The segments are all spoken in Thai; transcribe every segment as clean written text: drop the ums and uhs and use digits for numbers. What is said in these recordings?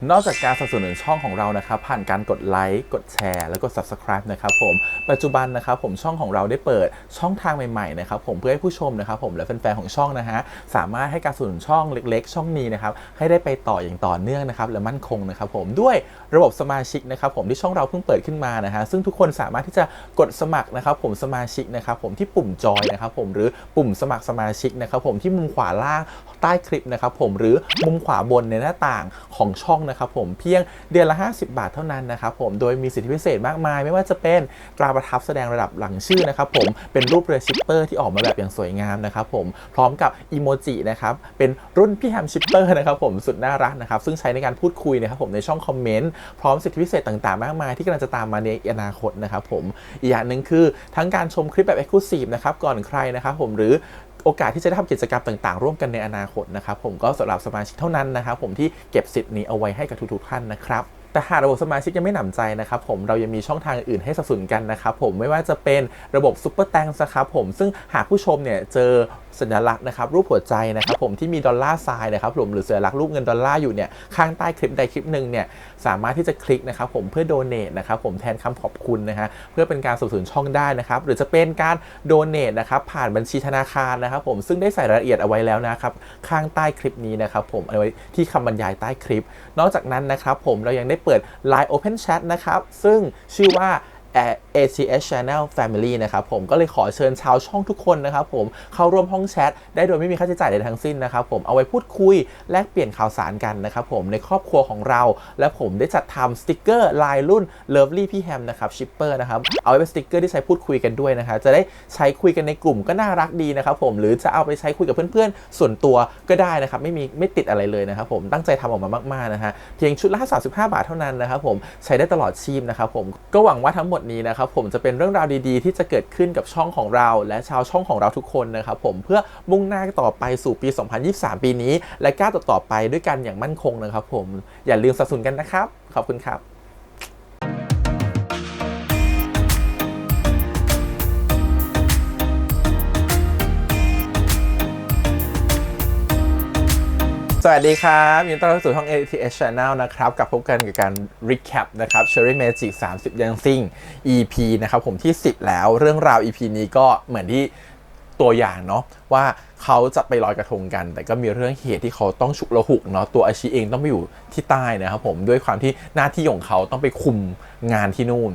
นอกจากการสนับสนุนช่องของเรานะครับผ่านการกดไลค์กดแชร์แล้วก็ Subscribe นะครับผมปัจจุบันนะครับผมช่องของเราได้เปิดช่องทางใหม่ๆนะครับผมเพื่อให้ผู้ชมนะครับผมและแฟนๆของช่องนะฮะสามารถให้การสนับสนุนช่องเล็กๆช่องนี้นะครับให้ได้ไปต่ออย่างต่อเนื่องนะครับและมั่นคงนะครับผมด้วยระบบสมาชิกนะครับผมที่ช่องเราเพิ่งเปิดขึ้นมานะฮะซึ่งทุกคนสามารถที่จะกดสมัครนะครับผมสมาชิกนะครับผมที่ปุ่มจอยนะครับผมหรือปุ่มสมัครสมาชิกนะครับผมที่มุมขวาล่างใต้คลิปนะครับผมหรือมุมขวาบนในหน้าต่างของช่องนะครับผมเพียงเดือนละ50 บาทเท่านั้นนะครับผมโดยมีสิทธิพิเศษมากมายไม่ว่าจะเป็นตราประทับแสดงระดับหลังชื่อนะครับผมเป็นรูปเรือชิปเปอร์ที่ออกมาแบบอย่างสวยงามนะครับผมพร้อมกับอีโมจินะครับเป็นรุ่นพี่แฮมชิปเปอร์นะครับผมสุดน่ารักนะครับซึ่งใช้ในการพูดคุยนะครับผมในช่องคอมเมนต์พร้อมสิทธิพิเศษต่างๆมากมายที่กำลังจะตามมาในอนาคตนะครับผมอีกอย่างหนึ่งคือทั้งการชมคลิปแบบ Exclusive นะครับก่อนใครนะครับผมหรือโอกาสที่จะได้ทำกิจกรรมต่างๆร่วมกันในอนาคตนะครับผมก็สำหรับสมาชิกเท่านั้นนะครับผมที่เก็บสิทธิ์นี้เอาไว้ให้กับทุกๆท่านนะครับแต่หากระบบสมาชิกยังไม่หนำใจนะครับผมเรายังมีช่องทางอื่นให้สนับสนุนกันนะครับผมไม่ว่าจะเป็นระบบซุปเปอร์แตงนะครับผมซึ่งหากผู้ชมเนี่ยเจอสัญลักษณ์นะครับรูปหัวใจนะครับผมที่มีดอลลาร์ไซน์นะครับผมหรือสัญลักษณ์รูปเงินดอลลาร์อยู่เนี่ยข้างใต้คลิปใดคลิปหนึ่งเนี่ยสามารถที่จะคลิกนะครับผมเพื่อโดเนทนะครับผมแทนคำขอบคุณนะฮะเพื่อเป็นการสนับสนุนช่องได้นะครับหรือจะเป็นการโดเนทนะครับผ่านบัญชีธนาคารนะครับผมซึ่งได้ใส่รายละเอียดเอาไว้แล้วนะครับข้างใต้คลิปนี้นะครับผมเอาไว้ที่คำบรรยายใต้คลิปนอกจากนั้นนะครับผมเรายังได้เปิด Line Open Chat นะครับซึ่งชื่อว่า ACS Channel Family นะครับผมก็เลยขอเชิญชาวช่องทุกคนนะครับผมเข้าร่วมห้องแชทได้โดยไม่มีค่าใช้จ่ายใดทั้งสิ้นนะครับผมเอาไว้พูดคุยแลกเปลี่ยนข่าวสารกันนะครับผมในครอบครัวของเราและผมได้จัดทำสติกเกอร์ลายรุ่น Lovely พี่แฮมนะครับชิปเปอร์นะครับเอาไว้เป็นสติกเกอร์ที่ใช้พูดคุยกันด้วยนะครับจะได้ใช้คุยกันในกลุ่มก็น่ารักดีนะครับผมหรือจะเอาไปใช้คุยกับเพื่อนๆส่วนตัวก็ได้นะครับไม่ติดอะไรเลยนะครับผมตั้งใจทำออกมามากๆนะฮะเพียงชุดละ35 บาทเท่านั้นนะครับผมใช้ได้ตลอดชีพนะครับผมก็หวังว่าทั้งหมดนี้นะครับผมจะเป็นเรื่องราวดีๆที่จะเกิดขึ้นกับช่องของเราและชาวช่องของเราทุกคนนะครับผมเพื่อมุ่งหน้าต่อไปสู่ปี 2023 ปีนี้และก้าวต่อไปด้วยกันอย่างมั่นคงนะครับผมอย่าลืมสนับสนุนกันนะครับขอบคุณครับสวัสดีครับยินดีต้อนรับสู่ช่อง ATS Channel นะครับกับพบกันกับการ recap นะครับ Cherry Magic 30 ยังซิ่ง EP นะครับผมที่ 10 แล้วเรื่องราว EP นี้ก็เหมือนที่ตัวอย่างเนาะว่าเขาจะไปลอยกระทงกันแต่ก็มีเรื่องเหตุที่เขาต้องฉุกละหุกเนาะตัวอาชิเองต้องไปอยู่ที่ใต้นะครับผมด้วยความที่หน้าที่ของเขาต้องไปคุมงานที่นู่น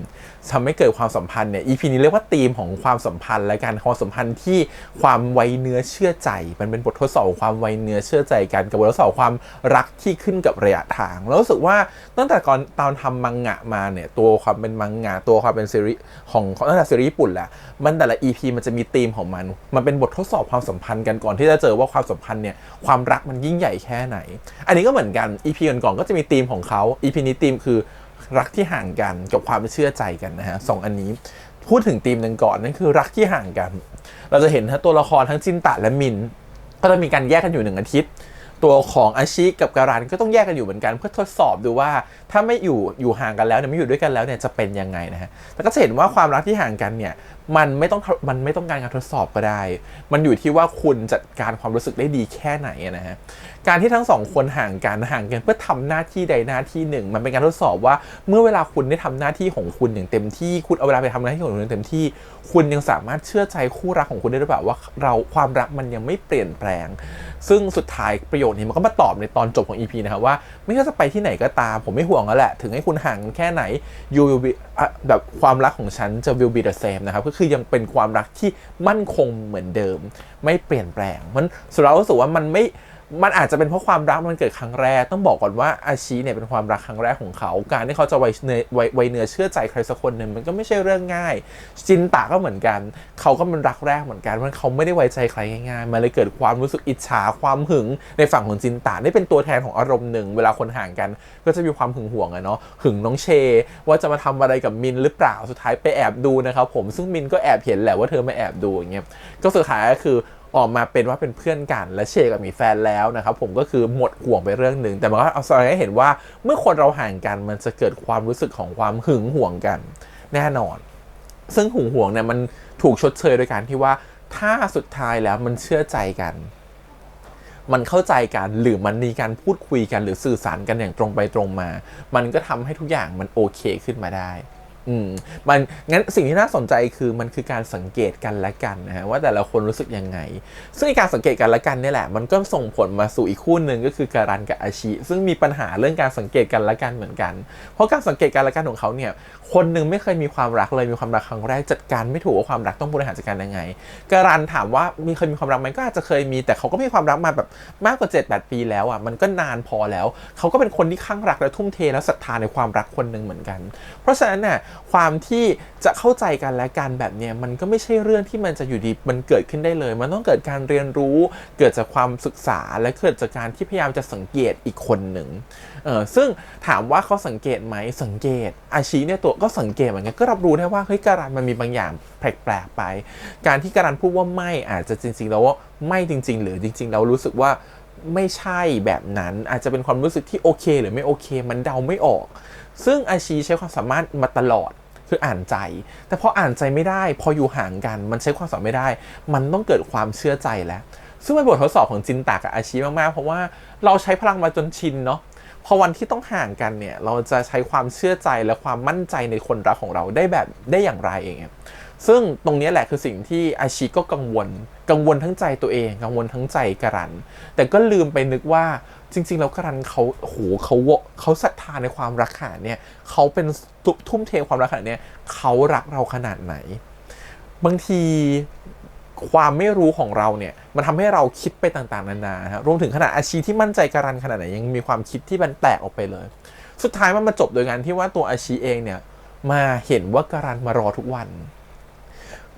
ทำให้เกิดความสัมพันธ์เนี่ย EP นี้เรียกว่าธีมของความสัมพันธ์และการความสัมพันธ์ที่ความไวเนื้อเชื่อใจมันเป็นบททดสอบความไวเนื้อเชื่อใจกันกับบททดสอบความรักที่ขึ้นกับระยะทางแล้วรู้สึกว่าตั้งแต่ก่อนตอนทำมังงะมาเนี่ยตัวความเป็นมังงะตัวความเป็นซีรีส์ของตั้งแต่ซีรีส์ญี่ปุ่นแหละมันแต่ละ EP มันจะมีธีมของมันเป็นบททดสอบความสัมพันธ์กันก่อนที่จะเจอว่าความสัมพันธ์เนี่ยความรักมันยิ่งใหญ่แค่ไหนอันนี้ก็เหมือนกัน EP ก่อนๆก็จะมีธีมของเขา EP นี้ธีมคือรักที่ห่างกันกับความไม่เชื่อใจกันนะฮะ2 อันนี้พูดถึงธีมหนึ่งก่อนนั่นคือรักที่ห่างกันเราจะเห็นทั้งตัวละครทั้งจินตะและมินก็จะมีการแยกกันอยู่1 อาทิตย์ตัวของอาชิกับการันก็ต้องแยกกันอยู่เหมือนกันเพื่อทดสอบดูว่าถ้าไม่อยู่ห่างกันแล้วเนี่ยไม่อยู่ด้วยกันแล้วเนี่ยจะเป็นยังไงนะฮะแล้วก็จะเห็นว่าความรักที่ห่างกันเนี่ยมันไม่ต้องการทดสอบก็ได้มันอยู่ที่ว่าคุณจัดการความรู้สึกได้ดีแค่ไหนนะฮะการที่ทั้ง2 คนห่างกันเพื่อทำหน้าที่ใดหน้าที่หนึ่งมันเป็นการทดสอบว่าเมื่อเวลาคุณได้ทำหน้าที่ของคุณอย่างเต็มที่คุณเอาเวลาไปทำหน้าที่ของคุณอย่างเต็มที่คุณยังสามารถเชื่อใจคู่รักของคุณได้หรือเปล่าว่าความรักมันยังไม่เปลี่ยนแปลงซึ่งสุดท้ายประโยชน์นี้มันก็มาตอบในตอนจบของ EP นะครับว่าไม่ว่าจะไปที่ไหนก็ตามผมไม่ห่วงแล้วแหละถึงให้คุณห่างแค่ไหน you will be แบบความรักของฉันจะ will be the same นะครับก็คือยังเป็นความรักที่มั่นคงเหมือนเดิมไม่เปลี่ยนแปลงมันสุดแล้วรู้สึกว่ามันอาจจะเป็นเพราะความรักมันเกิดครั้งแรกต้องบอกก่อนว่าอาชิเนี่ยเป็นความรักครั้งแรกของเขาการที่เขาจะไว้เนื้อเชื่อใจใครสักคนหนึ่งมันก็ไม่ใช่เรื่องง่ายจินตะก็เหมือนกันเขาก็เป็นรักแรกเหมือนกันเพราะเขาไม่ได้ไว้ใจใครง่ายๆมันเลยเกิดความรู้สึกอิจฉาความหึงในฝั่งของจินตะนี่เป็นตัวแทนของอารมณ์หนึ่งเวลาคนห่างกันก็จะมีความหึงหวงอะเนาะหึงน้องเชว่าจะมาทำอะไรกับมินหรือเปล่าสุดท้ายไปแอบดูนะครับผมซึ่งมินก็แอบเห็นแหละว่าเธอมาแอบดูอย่างเงี้ยก็สุดท้ายก็คือออกมาเป็นว่าเป็นเพื่อนกันและเชกับมีแฟนแล้วนะครับผมก็คือหมดห่วงไปเรื่องหนึ่งแต่มันก็เอาแสดงให้เห็นว่าเมื่อคนเราห่างกันมันจะเกิดความรู้สึกของความหึงหวงกันแน่นอนซึ่งหึงหวงเนี่ยมันถูกชดเชยโดยการที่ว่าถ้าสุดท้ายแล้วมันเชื่อใจกัน มันเข้าใจกันหรือมันมีการพูดคุยกันหรือสื่อสารกันอย่างตรงไปตรงมามันก็ทำให้ทุกอย่างมันโอเคขึ้นมาได้มันงั้นสิ่งที่น่าสนใจคือมันคือการสังเกตกันและกันนะฮะว่าแต่ละคนรู้สึกยังไงซึ่งการสังเกตกันและกันนี่แหละมันก็ส่งผลมาสู่อีกคู่หนึ่งก็คือการันกับอาชิซึ่งมีปัญหาเรื่องการสังเกตกันและกันเหมือนกันเพราะการสังเกตกันและกันของเขาเนี่ยคนหนึ่งไม่เคยมีความรักเลยมีความรักครั้งแรกจัดการไม่ถูกว่าความรักต้องบริหารจัดการยังไงการันถามว่าเคยมีความรักไหมก็อาจจะเคยมีแต่เขาก็มีความรักมาแบบมากกว่า 7-8 ปีแล้วอ่ะมันก็นานพอแล้วเขาก็เป็นคนที่คลั่งรักและทุ่มเทและศรัทธาในความรักคนหนึ่งเหมือนกันเพราะฉะนั้นน่ะความที่จะเข้าใจกันและกันแบบเนี้ยมันก็ไม่ใช่เรื่องที่มันจะอยู่ดีมันเกิดขึ้นได้เลยมันต้องเกิดการเรียนรู้เกิดจากความศึกษาและเกิดจากการที่พยายามจะสังเกตอีกคนหนึ่งซึ่งถามว่าเขาสังเกตไหมสังเกตอาชีเนี่ยตัวก็สังเกตเหมือนกันก็รับรู้ได้ว่าเฮ้ยการันมันมีบางอย่างแปลกๆไปการที่การันพูดว่าไม่อาจจะจริงๆแล้วว่าไม่จริงๆหรือจริงๆเรารู้สึกว่าไม่ใช่แบบนั้นอาจจะเป็นความรู้สึกที่โอเคหรือไม่โอเคมันเดาไม่ออกซึ่งอาชีใช้ความสามารถมาตลอดคืออ่านใจแต่พออ่านใจไม่ได้พออยู่ห่างกันมันใช้ความสามารถไม่ได้มันต้องเกิดความเชื่อใจแล้วซึ่งเป็นบททดสอบของจินตากับอาชีมากๆเพราะว่าเราใช้พลังมาจนชินเนาะพอวันที่ต้องห่างกันเนี่ยเราจะใช้ความเชื่อใจและความมั่นใจในคนรักของเราได้อย่างไรเองซึ่งตรงนี้แหละคือสิ่งที่อาชิก็กังวลทั้งใจตัวเองกังวลทั้งใจการันแต่ก็ลืมไปนึกว่าจริงๆแล้วการันเขาศรัทธาในความรักขนาดเนี่ยเขาเป็นทุ่มเทความรักขนาดเนี่ยเขารักเราขนาดไหนบางทีความไม่รู้ของเราเนี่ยมันทำให้เราคิดไปต่างๆนานาฮะรวมถึงขนาดอาชีที่มั่นใจการันขนาดไหนยังมีความคิดที่มันแตกออกไปเลยสุดท้ายมันมาจบโดยการที่ว่าตัวอาชีเองเนี่ยมาเห็นว่าการันมารอทุกวัน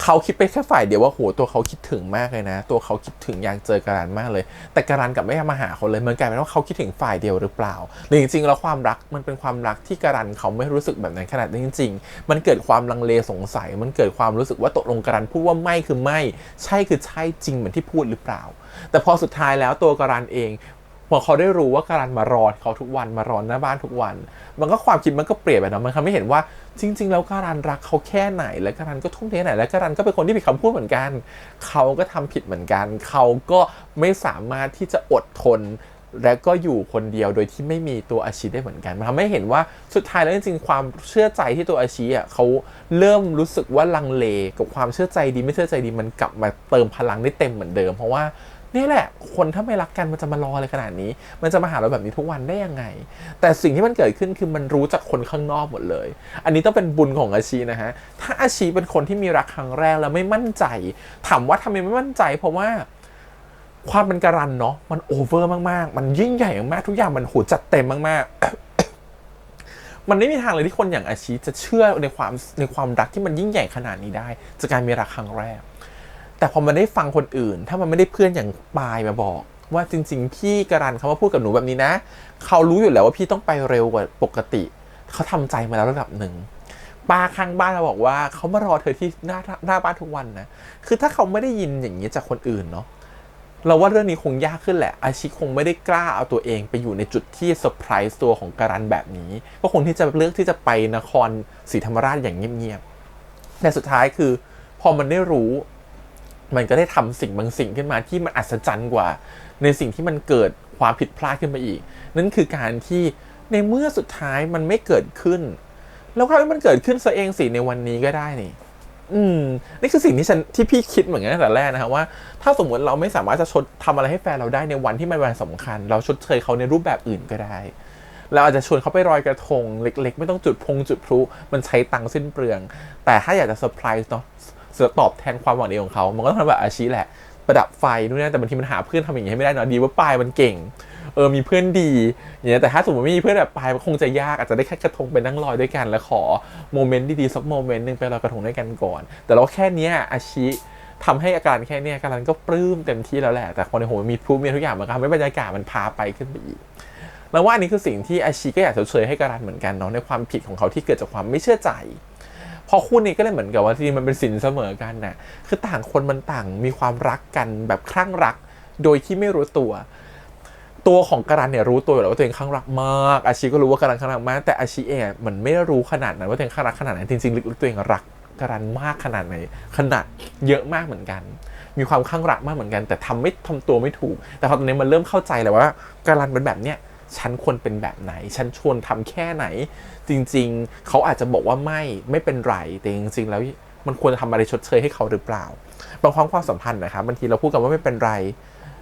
เขาคิดไปแค่ฝ่ายเดียวว่าโหตัวเขาคิดถึงมากเลยนะตัวเขาคิดถึงอยากเจอการันมากเลยแต่การันกลับไม่มาหาเขาเลยมันกลายเป็นว่าเขาคิดถึงฝ่ายเดียวหรือเปล่าหรือจริงๆแล้วความรักมันเป็นความรักที่การันเขาไม่รู้สึกแบบนั้นขนาดนั้นจริงๆมันเกิดความลังเลสงสัยมันเกิดความรู้สึกว่าตกลงการันพูดว่าไม่คือไม่ใช่คือใช่จริงเหมือนที่พูดหรือเปล่าแต่พอสุดท้ายแล้วตัวการันเองพอเขาได้รู้ว่าการันมารอเขาทุกวันมารอหน้าบ้านทุกวันมันก็ความคิดมันก็เปลี่ยนไปนะมันทำให้เห็นว่าจริงๆแล้วการันรักเขาแค่ไหนและการันก็ทุ่มเทไหนและการันก็เป็นคนที่ผิดคำพูดเหมือนกันเขาก็ทำผิดเหมือนกันเขาก็ไม่สามารถที่จะอดทนและก็อยู่คนเดียวโดยที่ไม่มีตัวอาชีได้เหมือนกันมันทำให้เห็นว่าสุดท้ายแล้วจริงๆความเชื่อใจที่ตัวอาชีอ่ะเขาเริ่มรู้สึกว่าลังเลกับความเชื่อใจดีไม่เชื่อใจดีมันกลับมาเติมพลังได้เต็มเหมือนเดิมเพราะว่านี่แหละคนถ้าไม่รักกันมันจะมารออะไรขนาดนี้มันจะมาหาเราแบบนี้ทุกวันได้ยังไงแต่สิ่งที่มันเกิดขึ้นคือมันรู้จากคนข้างนอกหมดเลยอันนี้ต้องเป็นบุญของอาชีนะฮะถ้าอาชีเป็นคนที่มีรักครั้งแรกแล้วไม่มั่นใจถามว่าทำไมไม่มั่นใจเพราะว่าความเป็นการันเนาะมันโอเวอร์มากๆมันยิ่งใหญ่มากๆทุกอย่างมันโหจัดเต็มมากๆ มันไม่มีทางเลยที่คนอย่างอาชีจะเชื่อในความรักที่มันยิ่งใหญ่ขนาดนี้ได้จากการมีรักครั้งแรกแต่พอมันได้ฟังคนอื่นถ้ามันไม่ได้เพื่อนอย่างปายมาบอกว่าจริงๆพี่การันเขามาพูดกับหนูแบบนี้นะเขารู้อยู่แล้วว่าพี่ต้องไปเร็วกว่าปกติเขาทำใจมาแล้วระดับหนึ่งป้าข้างบ้านมาบอกว่าเขามารอเธอที่หน้าบ้านทุกวันนะคือถ้าเขาไม่ได้ยินอย่างนี้จากคนอื่นเนาะเราว่าเรื่องนี้คงยากขึ้นแหละอาชิคงไม่ได้กล้าเอาตัวเองไปอยู่ในจุดที่เซอร์ไพรส์ตัวของการันแบบนี้ก็คงที่จะเลือกที่จะไปนครศรีธรรมราชอย่างเงียบๆแต่สุดท้ายคือพอมันได้รู้มันก็ได้ทำสิ่งบางสิ่งขึ้นมาที่มันอัศจรรย์กว่าในสิ่งที่มันเกิดความผิดพลาดขึ้นมาอีกนั่นคือการที่ในเมื่อสุดท้ายมันไม่เกิดขึ้นแล้วก็ให้มันเกิดขึ้นซะเองสิในวันนี้ก็ได้นี่นี่คือสิ่งที่พี่คิดเหมือนกันตั้งแต่แรกนะครับว่าถ้าสมมติเราไม่สามารถจะทำอะไรให้แฟนเราได้ในวันที่มันวันสำคัญเราชดเชยเขาในรูปแบบอื่นก็ได้เราอาจจะชวนเขาไปลอยกระทงเล็กๆไม่ต้องจุดพลุมันใช้ตังค์สิ้นเปลืองแต่ถ้าอยากจะเซอร์ไพรส์เนาะตอบแทนความหวังดีของเขามันก็ต้องทำแบบอาชีแหละประดับไฟนู่นนี่แต่บางทีมันหาเพื่อนทำอย่างนี้ให้ไม่ได้เนาะดีว่าปายมันเก่งมีเพื่อนดีอย่างเงี้ยแต่ถ้าสมมติไม่มีเพื่อนแบบปายมันคงจะยากอาจจะได้แค่กระทงไปนั่งลอยด้วยกันแล้วขอโมเมนต์ดีๆสักโมเมนต์นึงไปลอยกระทงด้วยกันก่อนแต่เราแค่นี้อาชีทำให้อาการแค่นี้การันก็ปลื้มเต็มที่แล้วแหละแต่คนในหัวมีพลุมีทุกอย่างมันทำให้บรรยากาศมันพาไปขึ้นไปอีกแล้วว่าอันนี้คือสิ่งที่อาชีก็อยากจะเฉยให้การันเหมือนกันเนาะในความผิดของเขาที่เกิดจากความไม่เชื่อใจพอคู่นี้ก็เลยเหมือนกับว่าที่มันเป็นสินเสมอกันนะคือต่างคนมันต่างมีความรักกันแบบคลั่งรักโดยที่ไม่รู้ตัวของการันเนี่ยรู้ตัวอยู่แล้วว่าตัวเองคลั่งรักมากอาชีก็รู้ว่าการันคลั่งรักมากแต่อาชีเองมันไม่รู้ขนาดนั้นว่าตัวเองคลั่งรักขนาดไหนจริงๆลึกๆตัวเองรักการันมากขนาดไหนขนาดเยอะมากเหมือนกัน มีความข้างรักมากเหมือนกันแต่ทำตัวไม่ถูกแต่พอตอนนี้มันเริ่มเข้าใจแล้วว่าการันเป็นแบบเนี้ยฉันควรเป็นแบบไหนฉันชวนทำแค่ไหนจริงๆเขาอาจจะบอกว่าไม่เป็นไรแต่จริงๆแล้วมันควรจะทำอะไรชดเชยให้เขาหรือเปล่าบางความสัมพันธ์นะครับบางทีเราพูดกันว่าไม่เป็นไร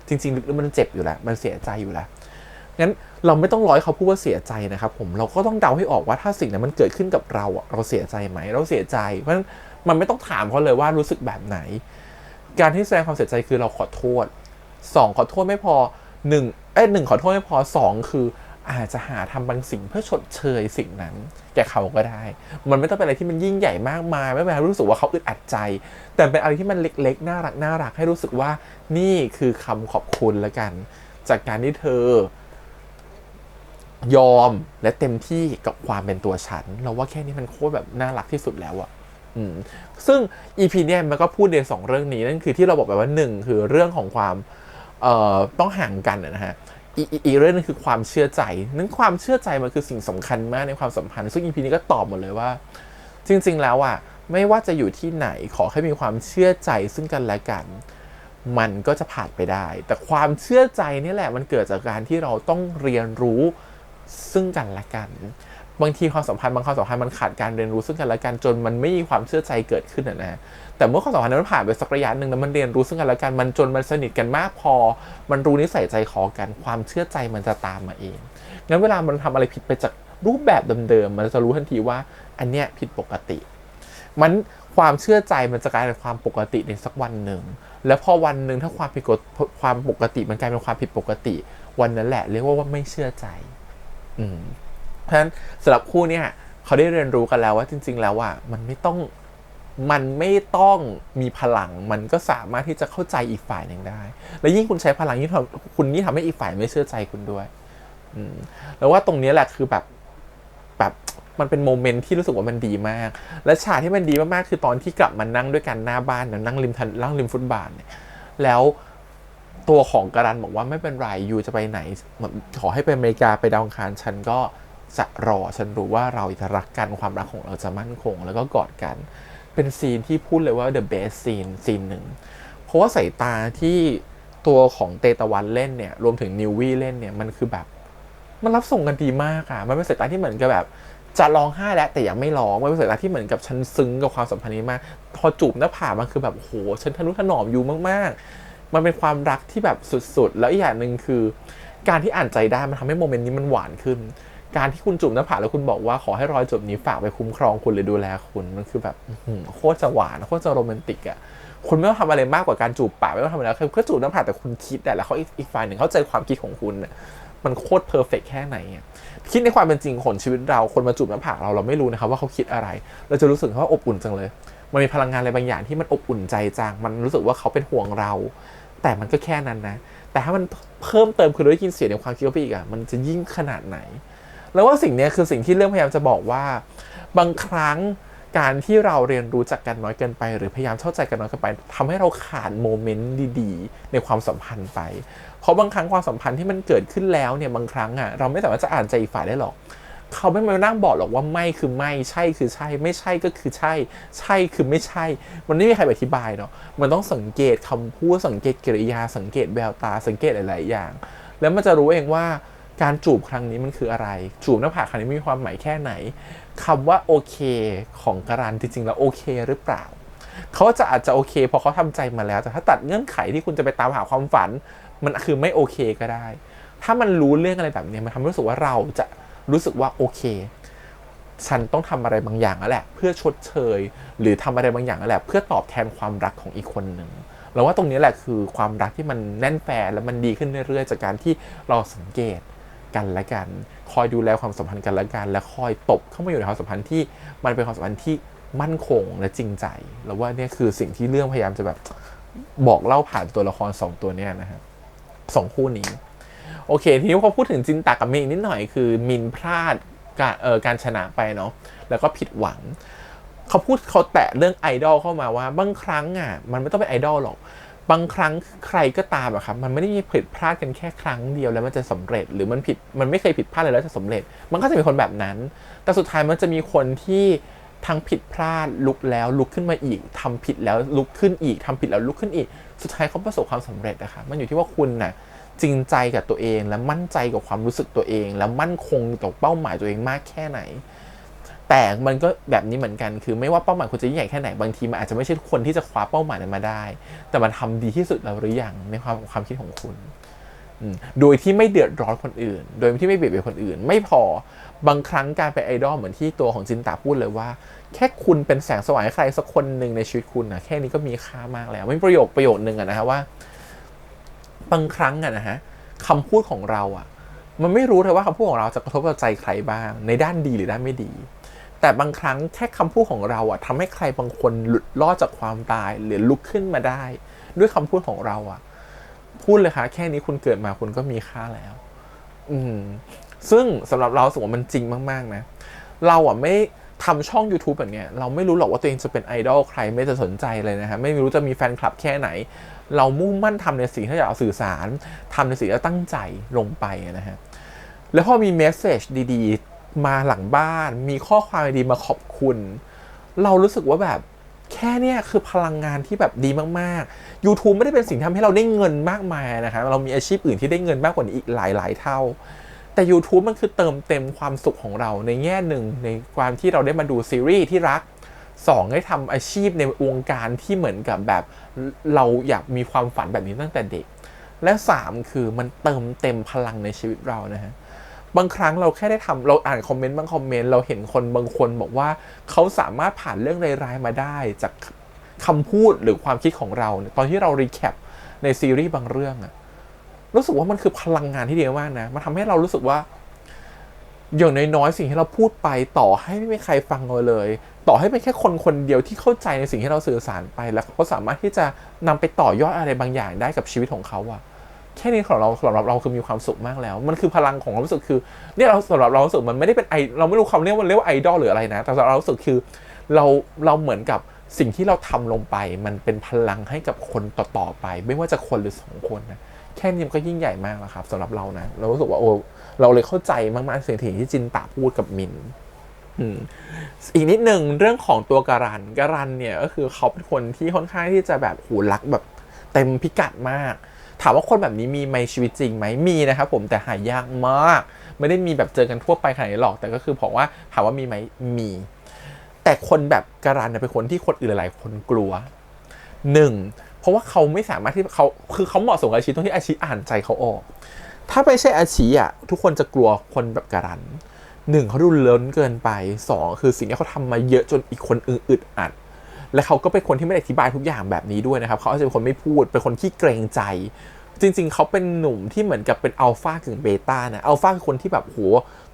จริงๆลึกๆมันเจ็บอยู่แล้วมันเสียใจอยู่แล้วงั้นเราไม่ต้องร้อยเขาพูดว่าเสียใจนะครับผมเราก็ต้องเดาให้ออกว่าถ้าสิ่งนั้นมันเกิดขึ้นกับเราเราเสียใจไหมเราเสียใจเพราะฉะนั้นมันไม่ต้องถามเขาเลยว่ารู้สึกแบบไหนการที่แสดงความเสียใจคือเราขอโทษ2ขอโทษไม่พอ1ขอโทษไม่พอ2คืออาจจะหาทำบางสิ่งเพื่อชดเชยสิ่งนั้นแก่เขาก็ได้มันไม่ต้องเป็นอะไรที่มันยิ่งใหญ่มากมายไม่เป็นไรรู้สึกว่าเขาอึดอัดใจแต่เป็นอะไรที่มันเล็กๆน่ารักให้รู้สึกว่านี่คือคำขอบคุณแล้วกันจากการที่เธอยอมและเต็มที่กับความเป็นตัวฉันเราว่าแค่นี้มันโคตรแบบน่ารักที่สุดแล้วอะซึ่ง EP เนี่ยมันก็พูดใน2เรื่องนี้นั่นคือที่เราบอกไปว่า1คือเรื่องของความต้องห่างกันนะฮะอีกเรื่องนึงคือความเชื่อใจนั้นความเชื่อใจมันคือสิ่งสำคัญมากในความสัมพันธ์ซึ่ง EP นี้ก็ตอบหมดเลยว่าจริงๆแล้วอะไม่ว่าจะอยู่ที่ไหนขอให้มีความเชื่อใจซึ่งกันและกันมันก็จะผ่านไปได้แต่ความเชื่อใจนี่แหละมันเกิดจากการที่เราต้องเรียนรู้ซึ่งกันและกันบางทีความสัมพันธ์มันขาดการเรียนรู้ซึ่งกันและกันจนมันไม่มีความเชื่อใจเกิดขึ้นนะแต่เมื่อความสัมพันธ์นั้นผ่านไปสักระยะหนึ่งแล้วมันเรียนรู้ซึ่งกันและกันมันจนมันสนิทกันมากพอมันรู้นิสัยใจคอกันความเชื่อใจมันจะตามมาเองงั้นเวลามันทำอะไรผิดไปจากรูปแบบเดิมๆมันจะรู้ทันทีว่าอันเนี้ยผิดปกติมันความเชื่อใจมันจะกลายเป็นความปกติในสักวันหนึ่งแล้วพอวันหนึ่งถ้าความปกติมันกลายเป็นความผิดปกติวันนั้นแหละเรียกว่าไม่เชื่อใจเพราะฉะนั้นสำหรับคู่เนี่ยเขาได้เรียนรู้กันแล้วว่าจริงๆแล้วอ่ะมันไม่ต้องมีพลังมันก็สามารถที่จะเข้าใจอีกฝ่ายหนึ่งได้และยิ่งคุณใช้พลังยิ่งทำให้อีกฝ่ายไม่เชื่อใจคุณด้วยแล้วว่าตรงนี้แหละคือแบบมันเป็นโมเมนต์ที่รู้สึกว่ามันดีมากและฉากที่มันดีมากๆคือตอนที่กลับมานั่งด้วยกันหน้าบ้านนั่งริมฟุตบาทเนี่ยแล้วตัวของกรันบอกว่าไม่เป็นไรยูจะไปไหนขอให้ไปอเมริกาไปดาวอังคารฉันก็จะรอฉันรู้ว่าเราจะรักกันความรักของเราจะมั่นคงแล้วก็กอดกันเป็นซีนที่พูดเลยว่า the best scene หนึ่งเพราะว่าสายตาที่ตัวของเตตะวันเล่นเนี่ยรวมถึงนิววี่เล่นเนี่ยมันคือแบบมันรับส่งกันดีมากอ่ะมันเป็นสายตาที่เหมือนกับแบบจะร้องไห้แล้วแต่ยังไม่ร้องมันเป็นสายตาที่เหมือนกับฉันซึ้งกับความสัมพันธ์นี้มากพอจูบหน้าผากมันคือแบบโหฉันทะนุถนอมอยู่มากๆมันเป็นความรักที่แบบสุดๆแล้วอีกอย่างนึงคือการที่อ่านใจได้มันทำให้โมเมนต์นี้มันหวานขึ้นการที่คุณจูบหน้าผากแล้วคุณบอกว่าขอให้รอยจูบนี้ฝากไปคุ้มครองคุณหรือดูแลคุณมันคือแบบโคตรจะหวานโคตรจะโรแมนติกอ่ะคุณไม่ต้องทำอะไรมากกว่าการจูบปากไม่ต้องทำอะไรแค่จูบหน้าผากแต่คุณคิดแล้วเขาอีกฝ่ายหนึ่งเข้าใจความคิดของคุณมันโคตรเพอร์เฟกต์แค่ไหนคิดในความเป็นจริงของชีวิตเราคนมาจูบหน้าผากเราไม่รู้นะครับว่าเขาคิดอะไรเราจะรู้สึกว่าอบอุ่นจังเลยมันมีพลังงานอะไรบางอย่างที่มันอบอุ่นใจจังมันรู้สึกว่าเขาเป็นห่วงเราแต่มันก็แค่นั้นนะแต่ถ้ามันเพิ่มเติมคือได้ยินเสียงในความคิดเขาไปอีกมันจะยิ่งขนาดไหนแล้วว่าสิ่งนี้คือสิ่งที่เรื่องพยายามจะบอกว่าบางครั้งการที่เราเรียนรู้จักกันน้อยเกินไปหรือพยายามเข้าใจกันน้อยเกินไปทำให้เราขาดโมเมนต์ดีๆในความสัมพันธ์ไปเพราะบางครั้งความสัมพันธ์ที่มันเกิดขึ้นแล้วเนี่ยบางครั้งเราไม่สามารถจะอ่านใจอีกฝ่ายได้หรอกเขาไม่มานั่งบอกหรอกว่าไม่คือไม่ใช่คือใช่ไม่ใช่ก็คือใช่ใช่คือไม่ใช่มันไม่มีใครอธิบายเนาะมันต้องสังเกตคำพูดสังเกตกิริยาสังเกตแววตาสังเกตหลายๆอย่างแล้วมันจะรู้เองว่าการจูบครั้งนี้มันคืออะไรจูบหน้าผากครั้งนี้มีความหมายแค่ไหนคำว่าโอเคของกรันจริงๆแล้วโอเคหรือเปล่าเขาอาจจะโอเคเพราะเขาทำใจมาแล้วแต่ถ้าตัดเงื่อนไขที่คุณจะไปตามหาความฝันมันคือไม่โอเคก็ได้ถ้ามันรู้เรื่องอะไรแบบนี้มันทำให้รู้สึกว่าเราจะรู้สึกว่าโอเคฉันต้องทำอะไรบางอย่างแล้วแหละเพื่อชดเชยหรือทำอะไรบางอย่างแล้วแหละเพื่อตอบแทนความรักของอีกคนหนึ่งแล้วว่าตรงนี้แหละคือความรักที่มันแน่นแฟนและมันดีขึ้นเรื่อยๆจากการที่เราสังเกตกันและกันคอยดูแลความสัมพันธ์กันและกันและคอยตบเข้ามาอยู่ในความสัมพันธ์ที่มันเป็นความสัมพันธ์ที่มั่นคงและจริงใจแล้วว่านี่คือสิ่งที่เรื่องพยายามจะแบบบอกเล่าผ่านตัวละคร2ตัวนี้นะฮะ2คู่นี้โอเคทีนี้พอพูดถึงจินตากับมินนิดหน่อยคือมินพลาดการชนะไปเนาะแล้วก็ผิดหวังเขาแตะเรื่องไอดอลเข้ามาว่าบางครั้งมันไม่ต้องเป็นไอดอลหรอกบางครั้งใครก็ตามครับมันไม่ได้มีผิดพลาดกันแค่ครั้งเดียวแล้วมันจะสำเร็จหรือมันไม่เคยผิดพลาดเลยแล้วจะสำเร็จมันก็จะมีคนแบบนั้นแต่สุดท้ายมันจะมีคนที่ ทั้งผิดพลาดลุกแล้วลุกขึ้นมาอีกทำผิดแล้วลุกขึ้นอีกทำผิดแล้วลุกขึ้นอีกสุดท้ายเขาประสบความสำเร็จนะคะมันอยู่ที่ว่าคุณน่ะจริงใจกับตัวเองและมั่นใจกับความรู้สึกตัวเองและมั่นคงต่อเป้าหมายตัวเองมากแค่ไหนแต่มันก็แบบนี้เหมือนกันคือไม่ว่าเป้าหมายคุณจะยิ่งใหญ่แค่ไหนบางทีมันอาจจะไม่ใช่คนที่จะคว้าเป้าหมายนั้นมาได้แต่มันทำดีที่สุดแล้วหรือยังในความคิดของคุณโดยที่ไม่เดือดร้อนคนอื่นโดยที่ไม่เบียดเบียนคนอื่นไม่พอบางครั้งการเป็นไอดอลเหมือนที่ตัวของจินตาพูดเลยว่าแค่คุณเป็นแสงสว่างให้ใครสักคนหนึ่งในชีวิตคุณนะแค่นี้ก็มีค่ามากแล้วไม่ประโยคนึงนะฮะว่าบางครั้งนะฮะคำพูดของเรามันไม่รู้เลยว่าคำพูดของเราจะกระทบกับใจใครบ้างในด้านดีหรือด้านไม่ดีแต่บางครั้งแค่คำพูดของเราทำให้ใครบางคนหลุดรอดจากความตายหรือลุกขึ้นมาได้ด้วยคำพูดของเราพูดเลยค่ะแค่นี้คุณเกิดมาคุณก็มีค่าแล้วซึ่งสำหรับเราสมมติมันจริงมากๆนะเราไม่ทำช่อง YouTube แบบนี้เราไม่รู้หรอกว่าตัวเองจะเป็นไอดอลใครไม่จะสนใจเลยนะฮะไม่รู้จะมีแฟนคลับแค่ไหนเรามุ่งมั่นทำในสิ่งที่อยากสื่อสารทำในสิ่งที่ตั้งใจลงไปนะฮะแล้วพอมีเมสเสจดีๆมาหลังบ้านมีข้อความดีมาขอบคุณเรารู้สึกว่าแบบแค่นี้คือพลังงานที่แบบดีมากๆ YouTube ไม่ได้เป็นสิ่งที่ทำให้เราได้เงินมากมายนะคะเรามีอาชีพอื่นที่ได้เงินมากกว่านี้อีกหลายๆเท่าแต่ YouTube มันคือเติมเต็มความสุขของเราในแง่หนึ่งในความที่เราได้มาดูซีรีส์ที่รัก2ได้ทำอาชีพในวงการที่เหมือนกับแบบเราอยากมีความฝันแบบนี้ตั้งแต่เด็กและ3คือมันเติมเต็มพลังในชีวิตเรานะฮะบางครั้งเราแค่ได้ทำเราอ่านคอมเมนต์บางคอมเมนต์เราเห็นคนบางคนบอกว่าเขาสามารถผ่านเรื่องร้ายๆมาได้จากคำพูดหรือความคิดของเราตอนที่เรารีแคปในซีรีส์บางเรื่องรู้สึกว่ามันคือพลังงานที่ดีมากนะมันทำให้เรารู้สึกว่าอย่างน้อยๆสิ่งที่เราพูดไปต่อให้ไม่มีใครฟังเราเลยต่อให้เป็นแค่คนเดียวที่เข้าใจในสิ่งที่เราสื่อสารไปแล้วเขาสามารถที่จะนำไปต่อยอดอะไรบางอย่างได้กับชีวิตของเขาแค่นี้ของเราสำหรับเราคือมีความสุขมากแล้วมันคือพลังของความรู้สึกคือเนี่ยเราสำหรับเรารู้สึกมันไม่ได้เป็นเราไม่รู้คำเรียกว่าไอดอลหรืออะไรนะแต่สำหรับเรารู้สึกคือเราเหมือนกับสิ่งที่เราทำลงไปมันเป็นพลังให้กับคนต่อไปไม่ว่าจะคนหรือ2คนนะแค่นี้มันก็ยิ่งใหญ่มากแล้วครับสำหรับเรานะเรารู้สึกว่าเราเลยเข้าใจมากๆสิ่งที่จินตาพูดกับมินอีกนิดนึงเรื่องของตัวการันเนี่ยก็คือเขาเป็นคนที่ค่อนข้างที่จะแบบรักแบบเต็มพิกัดมากถามว่าคนแบบนี้มีในชีวิตจริงไหมมีนะครับผมแต่หายากมากไม่ได้มีแบบเจอกันทั่วไปขนาดนี้หรอกแต่ก็คือบอกว่าถามว่ามีไหมมีแต่คนแบบการันเป็นคนที่คนอื่นหลายคนกลัว1เพราะว่าเขาไม่สามารถที่เขาเหมาะสมกับอาชีพตรงที่อาชีพอ่านใจเขาออกถ้าไม่ใช่อาชีพทุกคนจะกลัวคนแบบการัน1เขาดูล้นเกินไป2คือสิ่งที่เขาทำมาเยอะจนอีกคนอึดอัดและเขาก็เป็นคนที่ไม่ได้อธิบายทุกอย่างแบบนี้ด้วยนะครับเขาอาจจะเป็นคนไม่พูดเป็นคนที่เกรงใจจริงๆเขาเป็นหนุ่มที่เหมือนกับเป็นอัลฟากึ่งเบต้านะอัลฟาคือคนที่แบบ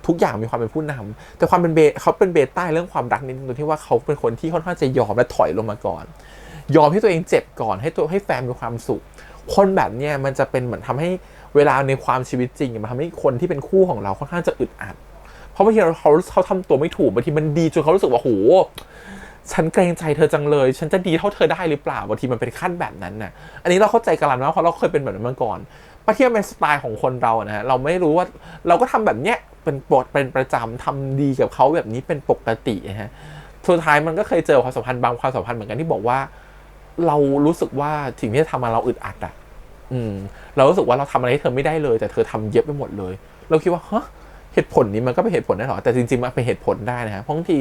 ทุกอย่างมีความเป็นผู้นำแต่ความเป็นเขาเป็นเบต้าเรื่องความรักนิดนึงตรงที่ว่าเขาเป็นคนที่ค่อนข้างจะยอมและถอยลงมาก่อนยอมให้ตัวเองเจ็บก่อนให้แฟนมีความสุขคนแบบเนี้ยมันจะเป็นเหมือนทำให้เวลาในความชีวิตจริงมันทำให้คนที่เป็นคู่ของเราค่อนข้างจะอึดอัดเพราะบางทีเขาทำตัวไม่ถูกบางทีมันดีจนเขารู้สึกว่าฉันเกรงใจเธอจังเลยฉันจะดีเท่าเธอได้หรือเปล่าบางทีมันเป็นขั้นแบบนั้นน่ะอันนี้เราเข้าใจกันแล้วนะเพราะเราเคยเป็นแบบนั้นมาก่อนประเทศเป็นสไตล์ของคนเรานะฮะเราไม่รู้ว่าเราก็ทำแบบเนี้ยเป็นประจำทำดีกับเขาแบบนี้เป็นปกตินะฮะสุดท้ายมันก็เคยเจอความสัมพันธ์บางความสัมพันธ์เหมือนกันที่บอกว่าเรารู้สึกว่าสิ่งที่ทำมาเราอึดอัดเรารู้สึกว่าเราทำอะไรให้เธอไม่ได้เลยแต่เธอทำเยอะไปหมดเลยเราคิดว่าเหตุผลนี้มันก็เป็นเหตุผลได้หรอแต่จริงๆมันเป็นเหตุผลได้นะฮะเพราะบางที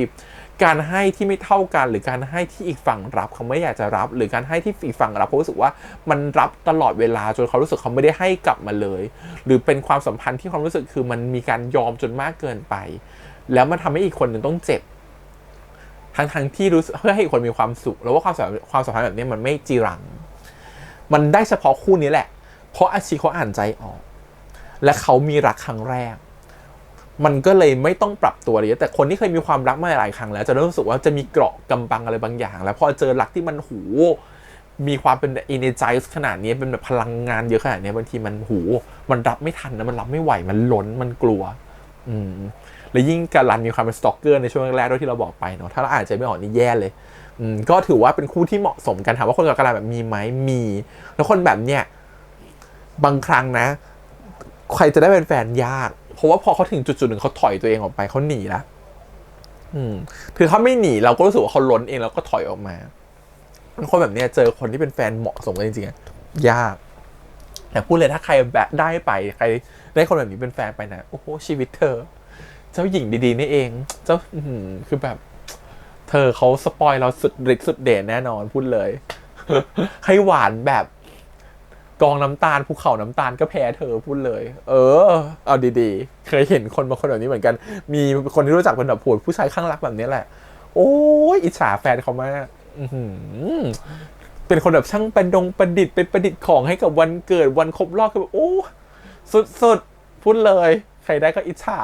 การให้ที่ไม่เท่ากันหรือการให้ที่อีกฝั่งรับเขาไม่อยากจะรับหรือการให้ที่อีกฝั่งรับเขารู้สึกว่ามันรับตลอดเวลาจนเขารู้สึกเขาไม่ได้ให้กลับมาเลยหรือเป็นความสัมพันธ์ที่ความรู้สึกคือมันมีการยอมจนมากเกินไปแล้วมันทำให้อีกคนหนึ่งต้องเจ็บทั้งที่รู้สึกเพื่อให้อีกคนมีความสุขแล้วว่าความสัมพันธ์แบบนี้มันไม่จีรังมันได้เฉพาะคู่นี้แหละเพราะอาชีเขาอ่านใจออกและเขามีรักครั้งแรกมันก็เลยไม่ต้องปรับตัวเลยแต่คนที่เคยมีความรักมาหลายครั้งแล้วจะรู้สึกว่าจะมีเกราะกำบังอะไรบางอย่างแล้วพอเจอรักที่มันมีความเป็น energize ขนาดนี้เป็นแบบพลังงานเยอะขนาดนี้บางทีมันรับไม่ทันนะมันรับไม่ไหวมันล้นมันกลัวและยิ่งการันมีความเป็นสตอกเกอร์ในช่วงแรกๆด้วยที่เราบอกไปเนาะถ้าเราอ่านใจไม่ออกนี่แย่เลยก็ถือว่าเป็นคู่ที่เหมาะสมกันถามว่าคนกับการันแบบมีไหมมีแล้วคนแบบเนี้ยบางครั้งนะใครจะได้เป็นแฟนยากเพราะว่าพอเขาถึงจุดหนึ่งเขาถอยตัวเองออกไปเขาหนีแล้ว คือเขาไม่หนีเราก็รู้สึกว่าเขาล้นเองเราก็ถอยออกมาคนแบบนี้เจอคนที่เป็นแฟนเหมาะสมกันจริงๆยากแต่พูดเลยถ้าใครแบบได้ไปใครได้คนแบบนี้เป็นแฟนไปนะโอ้โหชีวิตเธอเจ้าหญิงดีๆนี่เองเจ้าคือแบบเธอเขาสปอยเราสุดฤทธิ์สุดเดชแน่นอนพูดเลย ให้หวานแบบกองน้ำตาลภูเขาน้ำตาลก็แพ้เธอพูดเลยเอาดีๆเคยเห็นคนบางคนแบบนี้เหมือนกันมีคนที่รู้จักเป็นแบบผู้ชายข้างรักแบบนี้แหละโอ้ยอิจฉาแฟนเขามากเป็นคนแบบช่างประดิษฐ์เป็นประดิษฐ์ของให้กับวันเกิดวันครบรอบคือแบบโอ้สุดๆพูดเลยใครได้ก็อิจฉา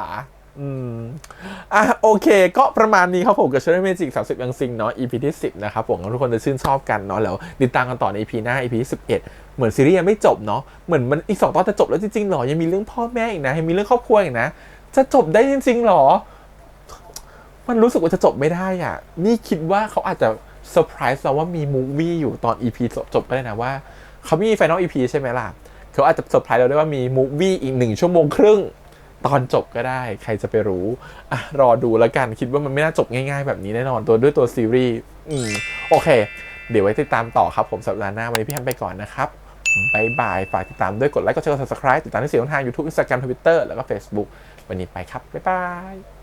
โอเคก็ประมาณนี้ครับผมกับ Cherry Magic 30ยังซิงเนาะ EP ที่10นะครับผมทุกคนจะชื่นชอบกันเนาะแล้วติดตามกันต่อใน EP หน้า EP ที่11เหมือนซีรีส์ยังไม่จบเนาะเหมือนมันอีก2ตอนจะจบแล้วจริงๆหรอยังมีเรื่องพ่อแม่อีกนะยังมีเรื่องครอบครัวอีกนะจะจบได้จริงๆหรอมันรู้สึกว่าจะจบไม่ได้อ่ะนี่คิดว่าเขาอาจจะเซอร์ไพรส์เราว่ามีมูฟวี่อยู่ตอน EP จบก็ได้นะว่าเขามี Final EP ใช่ไหมล่ะเขาอาจจะเซอร์ไพรส์เราได้ว่ามีมูฟวี่อีก1 ชั่วโมงครึ่งตอนจบก็ได้ใครจะไปรู้รอดูแล้วกันคิดว่ามันไม่น่าจบง่ายๆแบบนี้แน่นอนด้วยตัวซีรีส์โอเคเดี๋ยวไว้ติดตามต่อครับผมสัปดาห์หน้าวันนี้พี่แฮมไปก่อนนะครับบายบายฝากติดตามด้วยกดไลค์กดแชร์กด subscribe ติดตามที่เสียงทาง YouTube Instagram Twitter แล้วก็ Facebook วันนี้ไปครับบ๊ายบาย